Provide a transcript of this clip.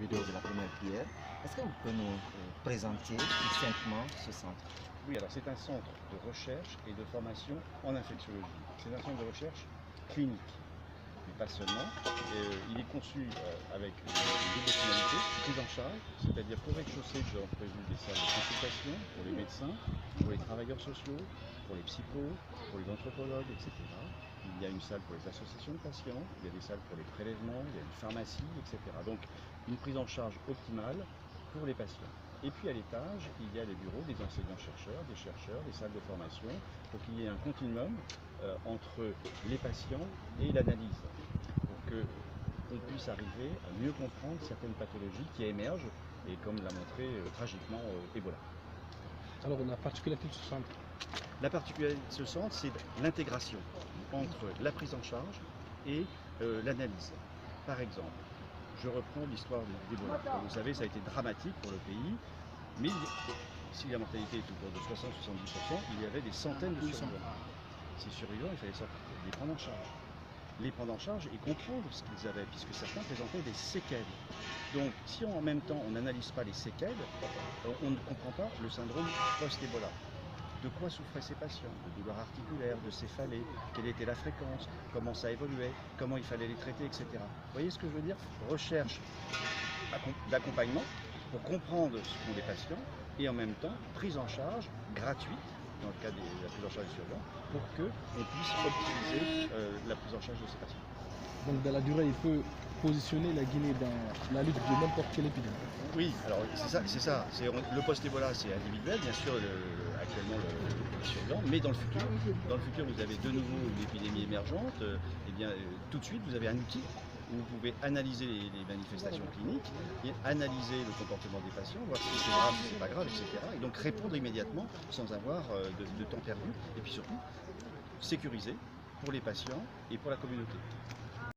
vidéo de la première prière. Est-ce que vous pouvez nous présenter succinctement ce centre? Oui, alors c'est un centre de recherche et de formation en infectiologie. C'est un centre de recherche clinique, mais pas seulement. Il est conçu avec une double finalité, prise en charge, c'est-à-dire qu'au rez-de-chaussée, nous avons prévu des salles de consultation pour les médecins, pour les travailleurs sociaux, pour les psychos, pour les anthropologues, etc. Il y a une salle pour les associations de patients, il y a des salles pour les prélèvements, il y a une pharmacie, etc. Donc une prise en charge optimale pour les patients. Et puis à l'étage, il y a les bureaux des enseignants-chercheurs, des salles de formation, pour qu'il y ait un continuum entre les patients et l'analyse, pour qu'on puisse arriver à mieux comprendre certaines pathologies qui émergent, et comme l'a montré tragiquement Ebola. Alors la particularité de ce centre? La particularité de ce centre, c'est l'intégration entre la prise en charge et l'analyse. Par exemple, je reprends l'histoire d'Ebola. Vous savez, ça a été dramatique pour le pays, mais si la mortalité est autour de 60-70%, il y avait des centaines de survivants. Ces survivants, il fallait les prendre en charge. Les prendre en charge et comprendre ce qu'ils avaient, puisque certains présentaient des séquelles. Donc, si en même temps on n'analyse pas les séquelles, on ne comprend pas le syndrome post-Ebola. De quoi souffraient ces patients? De douleurs articulaires, de céphalées, quelle était la fréquence, comment ça évoluait, comment il fallait les traiter, etc. Vous voyez ce que je veux dire? Recherche d'accompagnement pour comprendre ce qu'ont les patients et en même temps prise en charge gratuite, dans le cas de la prise en charge des survivants, pour qu'on puisse optimiser la prise en charge de ces patients. Donc dans la durée, il peut positionner la Guinée dans la lutte de n'importe quelle épidémie. Oui, alors c'est ça. Le post-Ebola, c'est individuel, bien sûr, actuellement les survivants, mais dans le futur, vous avez de nouveau une épidémie émergente, et bien tout de suite, vous avez un outil où vous pouvez analyser les manifestations cliniques, et analyser le comportement des patients, voir si c'est grave, si c'est pas grave, etc. Et donc répondre immédiatement sans avoir de temps perdu, et puis surtout sécuriser pour les patients et pour la communauté.